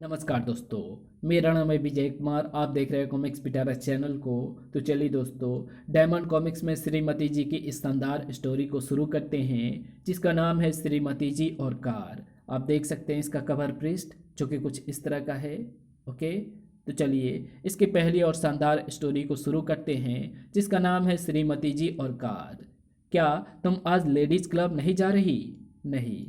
नमस्कार दोस्तों। मेरा नाम है विजय कुमार। आप देख रहे हैं कॉमिक्स पिटारा चैनल को। तो चलिए दोस्तों, डायमंड कॉमिक्स में श्रीमती जी की इस शानदार स्टोरी को शुरू करते हैं, जिसका नाम है श्रीमती जी और कार। आप देख सकते हैं इसका कवर पृष्ठ, जो कि कुछ इस तरह का है। ओके, तो चलिए इसकी पहली और शानदार स्टोरी को शुरू करते हैं, जिसका नाम है श्रीमती जी और कार। क्या तुम आज लेडीज क्लब नहीं जा रही? नहीं,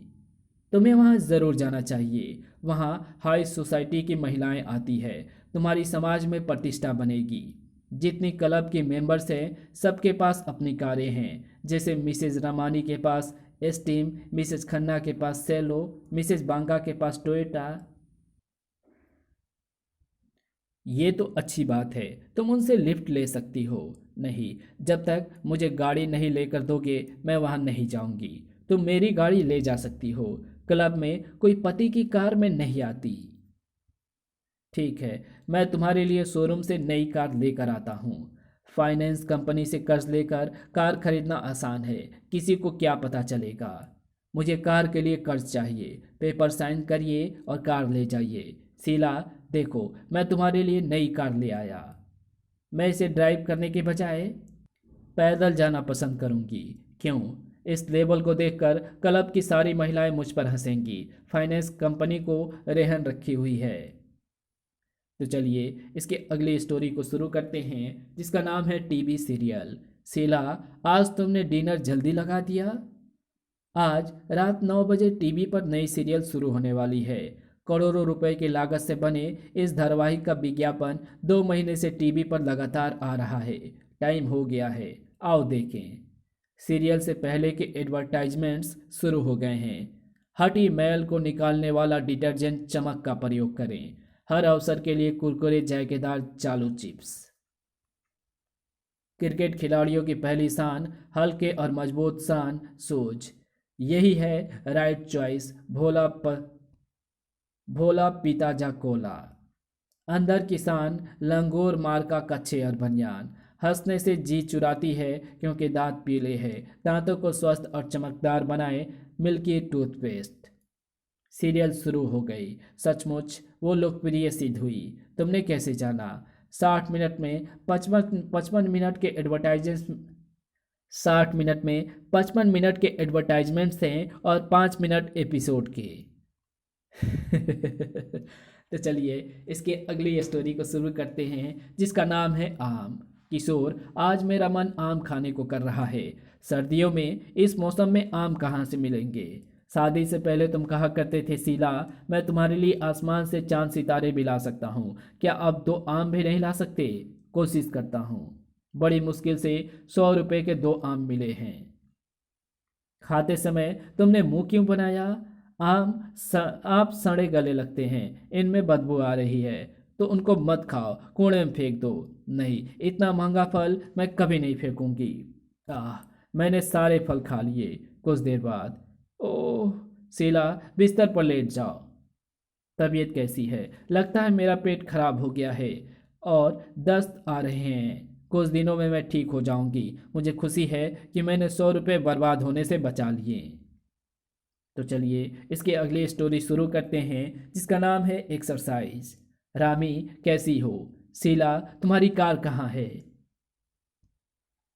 तुम्हें वहाँ ज़रूर जाना चाहिए। वहाँ हाई सोसाइटी की महिलाएं आती है, तुम्हारी समाज में प्रतिष्ठा बनेगी। जितनी क्लब के मेंबर्स हैं, सबके पास अपनी कारें हैं। जैसे मिसेज रामानी के पास एस्टीम, मिसेज खन्ना के पास सेलो, मिसेज बांगा के पास टोयोटा। ये तो अच्छी बात है, तुम उनसे लिफ्ट ले सकती हो। नहीं, जब तक मुझे गाड़ी नहीं लेकर दोगे मैं वहाँ नहीं जाऊंगी। तुम मेरी गाड़ी ले जा सकती हो, क्लब में कोई पति की कार में नहीं आती। ठीक है, मैं तुम्हारे लिए शोरूम से नई कार लेकर आता हूँ। फाइनेंस कंपनी से कर्ज लेकर कार खरीदना आसान है, किसी को क्या पता चलेगा। मुझे कार के लिए कर्ज चाहिए, पेपर साइन करिए और कार ले जाइए। शीला, देखो मैं तुम्हारे लिए नई कार ले आया। मैं इसे ड्राइव करने के बजाय पैदल जाना पसंद करूंगी। क्यों? इस लेबल को देखकर क्लब की सारी महिलाएं मुझ पर हंसेंगी। फाइनेंस कंपनी को रेहन रखी हुई है। तो चलिए इसके अगली स्टोरी को शुरू करते हैं, जिसका नाम है टीवी सीरियल। शीला, आज तुमने डिनर जल्दी लगा दिया। आज रात 9 बजे टीवी पर नई सीरियल शुरू होने वाली है। करोड़ों रुपए की लागत से बने इस धारावाहिक का विज्ञापन 2 महीने से टीवी पर लगातार आ रहा है। टाइम हो गया है, आओ देखें। सीरियल से पहले के एडवर्टाइजमेंट्स शुरू हो गए हैं। हटी मैल को निकालने वाला डिटर्जेंट चमक का प्रयोग करें। हर अवसर के लिए कुरकुरे जायकेदार चालू चिप्स। क्रिकेट खिलाड़ियों की पहली शान, हल्के और मजबूत शान शूज। यही है राइट चॉइस। भोला पिताजा कोला। अंदर किसान लंगोर मार का कच्छे और बनियान। हंसने से जी चुराती है क्योंकि दांत पीले हैं। दांतों को स्वस्थ और चमकदार बनाए मिल्की टूथपेस्ट। सीरियल शुरू हो गई। सचमुच वो लोकप्रिय सिद्ध हुई। तुमने कैसे जाना? 60 मिनट में 55 मिनट के एडवर्टाइजमेंट 60 मिनट में 55 मिनट के एडवर्टाइजमेंट्स हैं और 5 मिनट एपिसोड के। तो चलिए इसके अगली स्टोरी को शुरू करते हैं, जिसका नाम है आम। किशोर, आज मेरा मन आम खाने को कर रहा है। सर्दियों में इस मौसम में आम कहाँ से मिलेंगे? शादी से पहले तुम कहा करते थे शीला, मैं तुम्हारे लिए आसमान से चांद सितारे भी ला सकता हूँ। क्या अब 2 आम भी नहीं ला सकते? कोशिश करता हूँ। बड़ी मुश्किल से 100 रुपए के 2 आम मिले हैं। खाते समय तुमने मुंह क्यों बनाया? आप सड़े गले लगते हैं, इनमें बदबू आ रही है। तो उनको मत खाओ, कूड़े में फेंक दो। नहीं, इतना महंगा फल मैं कभी नहीं फेंकूंगी। आह, मैंने सारे फल खा लिए। कुछ देर बाद, ओह शीला, बिस्तर पर लेट जाओ। तबीयत कैसी है? लगता है मेरा पेट खराब हो गया है और दस्त आ रहे हैं। कुछ दिनों में मैं ठीक हो जाऊंगी। मुझे खुशी है कि मैंने 100 रुपये बर्बाद होने से बचा लिए। तो चलिए इसकी अगली स्टोरी शुरू करते हैं, जिसका नाम है एक्सरसाइज। रामी, कैसी हो? शीला, तुम्हारी कार कहाँ है?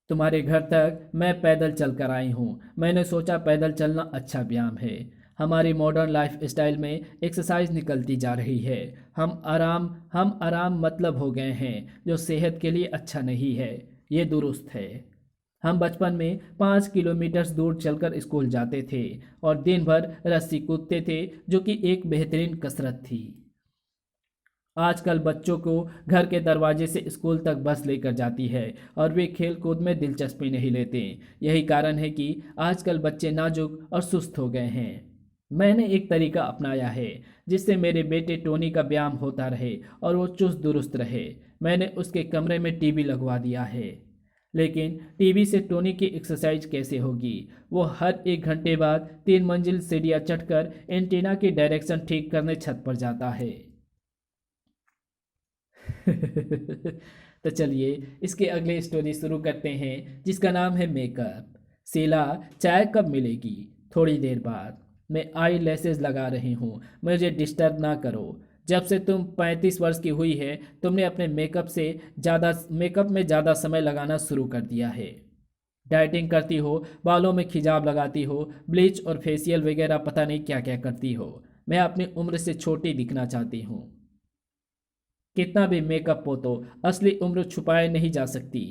तुम्हारे घर तक मैं पैदल चल कर आई हूँ। मैंने सोचा पैदल चलना अच्छा व्यायाम है। हमारी मॉडर्न लाइफ स्टाइल में एक्सरसाइज निकलती जा रही है। हम आराम मतलब हो गए हैं, जो सेहत के लिए अच्छा नहीं है। ये दुरुस्त है। हम बचपन में 5 किलोमीटर दूर चलकर स्कूल जाते थे और दिन भर रस्सी कूदते थे, जो कि एक बेहतरीन कसरत थी। आजकल बच्चों को घर के दरवाजे से स्कूल तक बस लेकर जाती है और वे खेल कूद में दिलचस्पी नहीं लेते। यही कारण है कि आजकल बच्चे नाजुक और सुस्त हो गए हैं। मैंने एक तरीका अपनाया है, जिससे मेरे बेटे टोनी का व्यायाम होता रहे और वो चुस्त दुरुस्त रहे। मैंने उसके कमरे में टीवी लगवा दिया है। लेकिन टीवी से टोनी की एक्सरसाइज कैसे होगी? वो हर 1 घंटे बाद 3 मंजिल सीढ़ियाँ चढ़कर एंटीना की डायरेक्शन ठीक करने छत पर जाता है। तो चलिए इसके अगले स्टोरी शुरू करते हैं, जिसका नाम है मेकअप। शीला, चाय कब मिलेगी? थोड़ी देर बाद। मैं आई लैसेस लगा रही हूँ, मुझे डिस्टर्ब ना करो। जब से तुम 35 वर्ष की हुई है तुमने अपने मेकअप में ज़्यादा समय लगाना शुरू कर दिया है। डाइटिंग करती हो, बालों में खिजाब लगाती हो, ब्लीच और फेशियल वगैरह पता नहीं क्या क्या करती हो। मैं अपनी उम्र से छोटी दिखना चाहती हूँ। कितना भी मेकअप हो तो असली उम्र छुपाए नहीं जा सकती।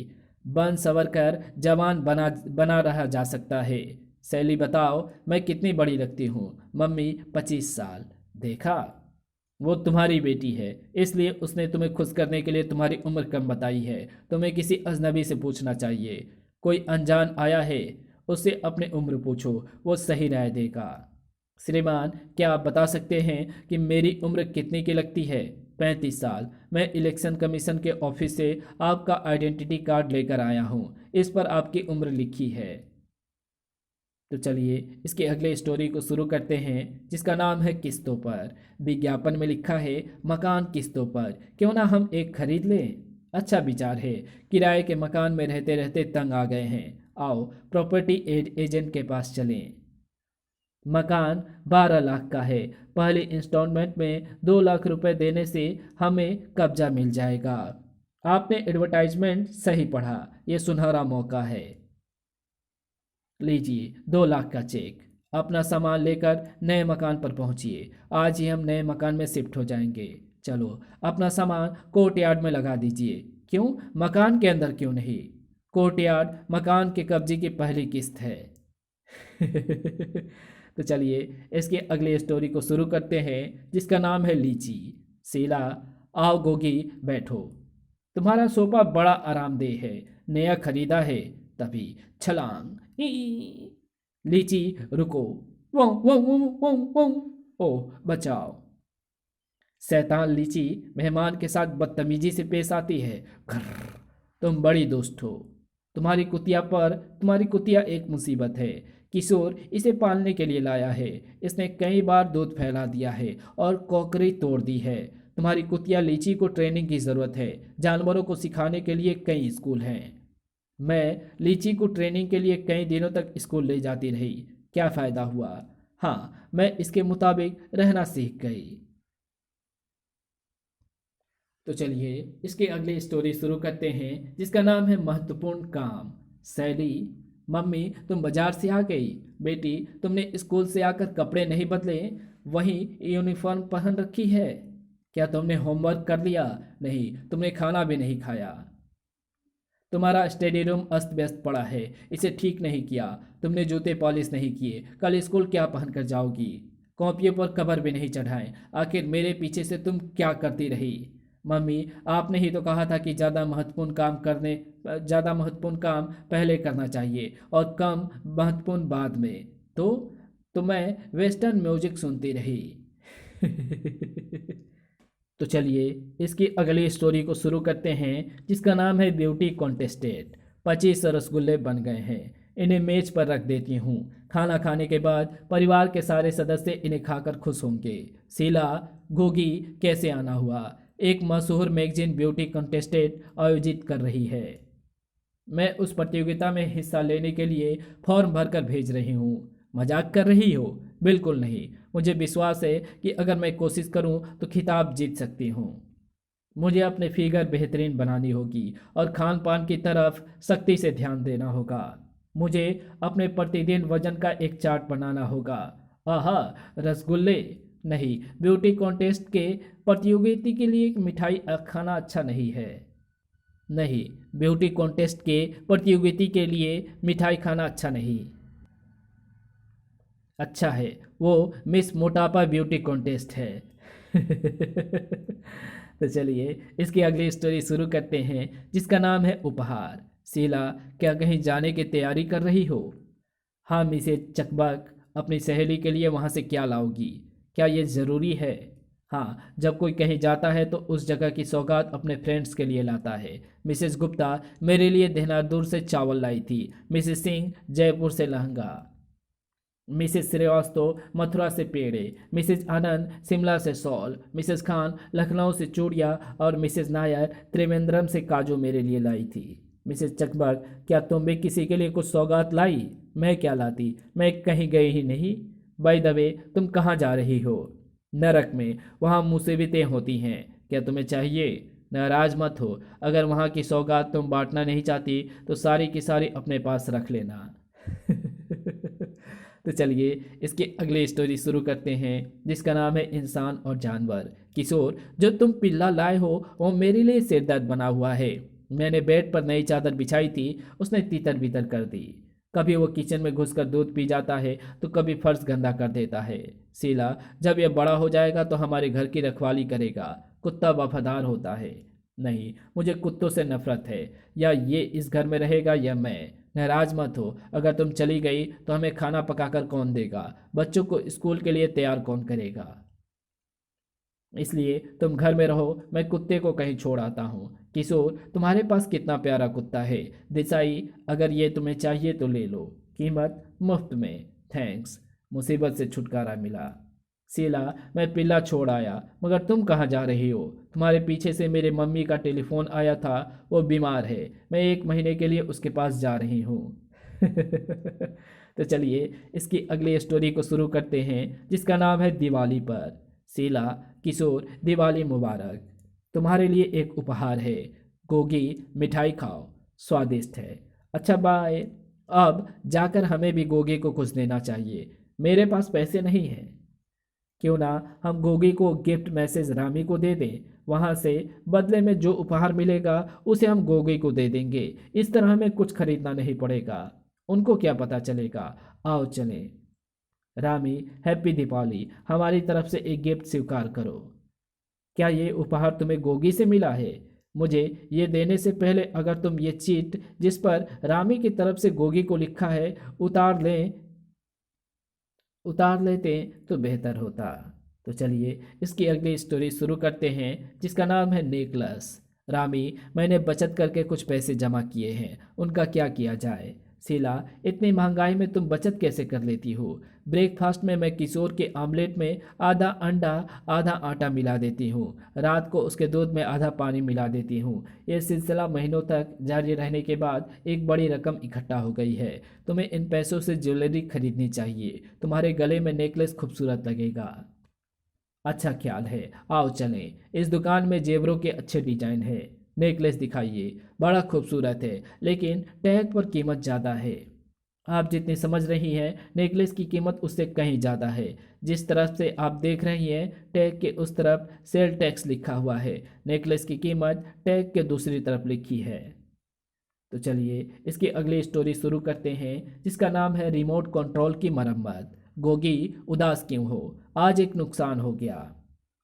बन सवर कर जवान बना बना रहा जा सकता है। सैली बताओ मैं कितनी बड़ी लगती हूँ? मम्मी 25 साल। देखा, वो तुम्हारी बेटी है, इसलिए उसने तुम्हें खुश करने के लिए तुम्हारी उम्र कम बताई है। तुम्हें किसी अजनबी से पूछना चाहिए। कोई अनजान आया है, उससे अपनी उम्र पूछो, वो सही राय देगा। श्रीमान, क्या आप बता सकते हैं कि मेरी उम्र कितने की लगती है? 35 साल। मैं इलेक्शन कमीशन के ऑफिस से आपका आइडेंटिटी कार्ड लेकर आया हूँ, इस पर आपकी उम्र लिखी है। तो चलिए इसके अगले स्टोरी को शुरू करते हैं, जिसका नाम है किस्तों पर। विज्ञापन में लिखा है मकान किस्तों पर, क्यों ना हम एक खरीद लें। अच्छा विचार है, किराए के मकान में रहते रहते तंग आ गए हैं। आओ प्रॉपर्टी एजेंट के पास चलें। मकान 12 लाख का है। पहली इंस्टॉलमेंट में 2 लाख रुपए देने से हमें कब्जा मिल जाएगा। आपने एडवर्टाइजमेंट सही पढ़ा, ये सुनहरा मौका है। लीजिए 2 लाख का चेक। अपना सामान लेकर नए मकान पर पहुंचिए। आज ही हम नए मकान में शिफ्ट हो जाएंगे। चलो अपना सामान कोर्टयार्ड में लगा दीजिए। क्यों, मकान के अंदर क्यों नहीं? कोर्टयार्ड मकान के कब्जे की पहली किस्त है। तो चलिए इसके अगले स्टोरी को शुरू करते हैं, जिसका नाम है लीची। शीला, आओ गोगी बैठो। तुम्हारा सोफा बड़ा आरामदेह है, नया खरीदा है। तभी छलांग। ई! लीची रुको। वो वो वो वो वो ओह बचाओ। शैतान लीची मेहमान के साथ बदतमीजी से पेश आती है। घर्र, तुम बड़ी दोस्त हो। तुम्हारी कुतिया एक मुसीबत है। किशोर इसे पालने के लिए लाया है। इसने कई बार दूध फैला दिया है और कॉकरी तोड़ दी है। तुम्हारी कुतिया लीची को ट्रेनिंग की ज़रूरत है। जानवरों को सिखाने के लिए कई स्कूल हैं। मैं लीची को ट्रेनिंग के लिए कई दिनों तक स्कूल ले जाती रही। क्या फ़ायदा हुआ? हाँ, मैं इसके मुताबिक रहना सीख गई। तो चलिए इसके अगली स्टोरी शुरू करते हैं, जिसका नाम है महत्वपूर्ण काम। सैली, मम्मी तुम बाजार से आ गई। बेटी, तुमने स्कूल से आकर कपड़े नहीं बदले, वहीं यूनिफॉर्म पहन रखी है। क्या तुमने होमवर्क कर लिया? नहीं, तुमने खाना भी नहीं खाया। तुम्हारा स्टडी रूम अस्त व्यस्त पड़ा है, इसे ठीक नहीं किया। तुमने जूते पॉलिश नहीं किए, कल स्कूल क्या पहन कर जाओगी? कॉपियों पर कवर भी नहीं चढ़ाए। आखिर मेरे पीछे से तुम क्या करती रही? मम्मी, आपने ही तो कहा था कि ज़्यादा महत्वपूर्ण काम पहले करना चाहिए और कम महत्वपूर्ण बाद में। तो मैं वेस्टर्न म्यूजिक सुनती रही। तो चलिए इसकी अगली स्टोरी को शुरू करते हैं, जिसका नाम है ब्यूटी कॉन्टेस्टेंट। 25 रसगुल्ले बन गए हैं, इन्हें मेज पर रख देती हूँ। खाना खाने के बाद परिवार के सारे सदस्य इन्हें खाकर खुश होंगे। शीला, गोगी कैसे आना हुआ? एक मशहूर मैगजीन ब्यूटी कॉन्टेस्टेंट आयोजित कर रही है। मैं उस प्रतियोगिता में हिस्सा लेने के लिए फॉर्म भरकर भेज रही हूँ। मजाक कर रही हो? बिल्कुल नहीं, मुझे विश्वास है कि अगर मैं कोशिश करूँ तो खिताब जीत सकती हूँ। मुझे अपने फिगर बेहतरीन बनानी होगी और खान पान की तरफ सख्ती से ध्यान देना होगा। मुझे अपने प्रतिदिन वजन का एक चार्ट बनाना होगा। आहा, रसगुल्ले नहीं, ब्यूटी कॉन्टेस्ट के प्रतियोगिता के लिए मिठाई खाना अच्छा नहीं है। नहीं, ब्यूटी कॉन्टेस्ट के प्रतियोगिता के लिए मिठाई खाना अच्छा नहीं। अच्छा है, वो मिस मोटापा ब्यूटी कॉन्टेस्ट है। तो चलिए इसकी अगली स्टोरी शुरू करते हैं, जिसका नाम है उपहार। शीला, क्या कहीं जाने की तैयारी कर रही हो? हाँ मिसेज चकबक, अपनी सहेली के लिए वहाँ से क्या लाओगी? क्या ये ज़रूरी है? हाँ, जब कोई कहीं जाता है तो उस जगह की सौगात अपने फ्रेंड्स के लिए लाता है। मिसेस गुप्ता मेरे लिए देहरादून से चावल लाई थी। मिसेस सिंह जयपुर से लहंगा। मिसेस श्रीवास्तव मथुरा से पेड़े। मिसेस आनंद शिमला से शॉल। मिसेस खान लखनऊ से चूड़ियाँ और मिसेस नायर त्रिवेंद्रम से काजू मेरे लिए लाई थी। मिसेस चकबक, क्या तुम भी किसी के लिए कुछ सौगात लाई? मैं क्या लाती, मैं कहीं गई ही नहीं। बाय द वे, तुम कहाँ जा रही हो? नरक में वहाँ मुसीबतें होती हैं, क्या तुम्हें चाहिए? नाराज मत हो, अगर वहाँ की सौगात तुम बांटना नहीं चाहती तो सारी की सारी अपने पास रख लेना। तो चलिए इसकी अगली स्टोरी शुरू करते हैं, जिसका नाम है इंसान और जानवर। किशोर, जो तुम पिल्ला लाए हो वो मेरे लिए सिरदर्द बना हुआ है। मैंने बेड पर नई चादर बिछाई थी, उसने तीतर बितर कर दी। कभी वो किचन में घुसकर दूध पी जाता है तो कभी फर्श गंदा कर देता है। शीला, जब यह बड़ा हो जाएगा तो हमारे घर की रखवाली करेगा। कुत्ता वफादार होता है। नहीं, मुझे कुत्तों से नफरत है। या ये इस घर में रहेगा या मैं। नाराज मत हो, अगर तुम चली गई तो हमें खाना पकाकर कौन देगा? बच्चों को स्कूल के लिए तैयार कौन करेगा? इसलिए तुम घर में रहो, मैं कुत्ते को कहीं छोड़ आता हूँ। किशोर, तुम्हारे पास कितना प्यारा कुत्ता है। देसाई, अगर ये तुम्हें चाहिए तो ले लो, कीमत मुफ्त में। थैंक्स, मुसीबत से छुटकारा मिला। शीला, मैं पिल्ला छोड़ आया, मगर तुम कहाँ जा रही हो? तुम्हारे पीछे से मेरे मम्मी का टेलीफोन आया था, वो बीमार है, मैं 1 महीने के लिए उसके पास जा रही हूँ। तो चलिए इसकी अगली स्टोरी को शुरू करते हैं, जिसका नाम है दिवाली पर। शीला, किशोर, दिवाली मुबारक। तुम्हारे लिए एक उपहार है। गोगी, मिठाई खाओ, स्वादिष्ट है। अच्छा बाय। अब जाकर हमें भी गोगी को कुछ देना चाहिए। मेरे पास पैसे नहीं हैं। क्यों ना हम गोगी को गिफ्ट मैसेज रामी को दे दें, वहां से बदले में जो उपहार मिलेगा उसे हम गोगी को दे देंगे। इस तरह हमें कुछ खरीदना नहीं पड़ेगा, उनको क्या पता चलेगा। आओ चलें। रामी, हैप्पी दीपावली, हमारी तरफ से एक गिफ्ट स्वीकार करो। क्या ये उपहार तुम्हें गोगी से मिला है? मुझे ये देने से पहले अगर तुम ये चीट जिस पर रामी की तरफ से गोगी को लिखा है उतार लेते तो बेहतर होता। तो चलिए इसकी अगली स्टोरी शुरू करते हैं, जिसका नाम है नेकलस। रामी, मैंने बचत करके कुछ पैसे जमा किए हैं, उनका क्या किया जाए? शीला, इतनी महंगाई में तुम बचत कैसे कर लेती हो? ब्रेकफास्ट में मैं किशोर के आमलेट में आधा अंडा आधा आटा मिला देती हूँ, रात को उसके दूध में आधा पानी मिला देती हूँ। ये सिलसिला महीनों तक जारी रहने के बाद एक बड़ी रकम इकट्ठा हो गई है। तुम्हें इन पैसों से ज्वेलरी खरीदनी चाहिए, तुम्हारे गले में नेकलेस खूबसूरत लगेगा। अच्छा ख्याल है, आओ चलें। इस दुकान में जेवरों के अच्छे डिजाइन है। नेकलेस दिखाइए, बड़ा खूबसूरत है, लेकिन टैग पर कीमत ज़्यादा है। आप जितनी समझ रही हैं नेकलेस की कीमत उससे कहीं ज़्यादा है। जिस तरफ से आप देख रही हैं टैग के उस तरफ सेल टैक्स लिखा हुआ है। नेकलेस की कीमत टैग के दूसरी तरफ लिखी है। तो चलिए इसकी अगली स्टोरी शुरू करते हैं, जिसका नाम है रिमोट कंट्रोल की मरम्मत। गोगी, उदास क्यों हो? आज एक नुकसान हो गया।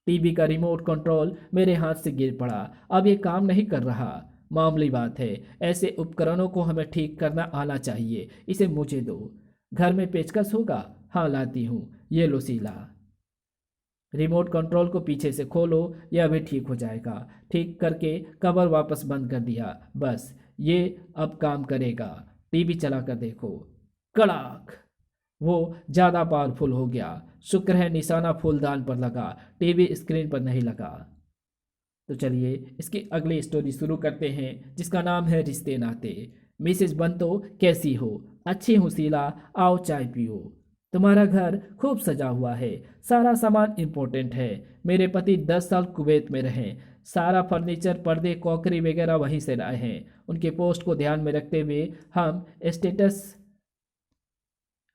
टीवी का रिमोट कंट्रोल मेरे हाथ से गिर पड़ा, अब ये काम नहीं कर रहा। मामूली बात है, ऐसे उपकरणों को हमें ठीक करना आना चाहिए। इसे मुझे दो। घर में पेचकस होगा? हाँ लाती हूँ, ये लो शीला। रिमोट कंट्रोल को पीछे से खोलो, यह अभी ठीक हो जाएगा। ठीक करके कवर वापस बंद कर दिया, बस ये अब काम करेगा। टीवी चला कर देखो। कड़ाक, वो ज़्यादा पावरफुल हो गया। शुक्र है निशाना फूलदान पर लगा, टीवी स्क्रीन पर नहीं लगा। तो चलिए इसकी अगली स्टोरी शुरू करते हैं, जिसका नाम है रिश्ते नाते। मिसेज बंतो, कैसी हो? अच्छी हूँ शीला, आओ चाय पियो। तुम्हारा घर खूब सजा हुआ है, सारा सामान इम्पोर्टेंट है। मेरे पति 10 साल कुवैत में रहे, सारा फर्नीचर, पर्दे, क्रॉकरी वगैरह वहीं से लाए हैं। उनके पोस्ट को ध्यान में रखते हुए स्टेटस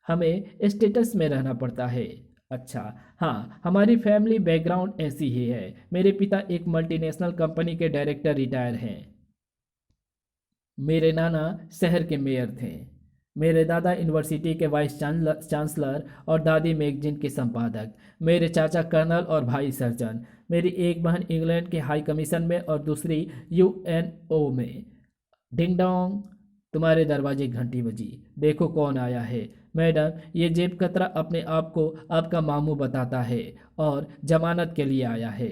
हमें स्टेटस में रहना पड़ता है। अच्छा, हाँ, हमारी फैमिली बैकग्राउंड ऐसी ही है। मेरे पिता एक मल्टीनेशनल कंपनी के डायरेक्टर रिटायर हैं। मेरे नाना शहर के मेयर थे। मेरे दादा यूनिवर्सिटी के वाइस चांसलर और दादी मैगजीन के संपादक। मेरे चाचा कर्नल और भाई सर्जन। मेरी एक बहन इंग्लैंड के हाई कमीशन में और दूसरी यूएनओ में। डिंग डोंग, तुम्हारे दरवाजे की घंटी बजी। देखो कौन आया है। मैडम, ये जेब कतरा अपने आप को आपका मामू बताता है और जमानत के लिए आया है।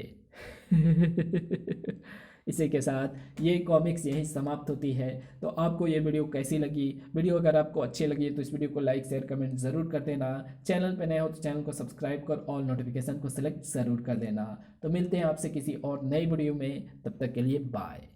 इसी के साथ ये कॉमिक्स यहीं समाप्त होती है। तो आपको ये वीडियो कैसी लगी? वीडियो अगर आपको अच्छी लगी तो इस वीडियो को लाइक शेयर कमेंट ज़रूर कर देना। चैनल पे नए हो तो चैनल को सब्सक्राइब कर ऑल नोटिफिकेशन को सिलेक्ट ज़रूर कर देना। तो मिलते हैं आपसे किसी और नई वीडियो में, तब तक के लिए बाय।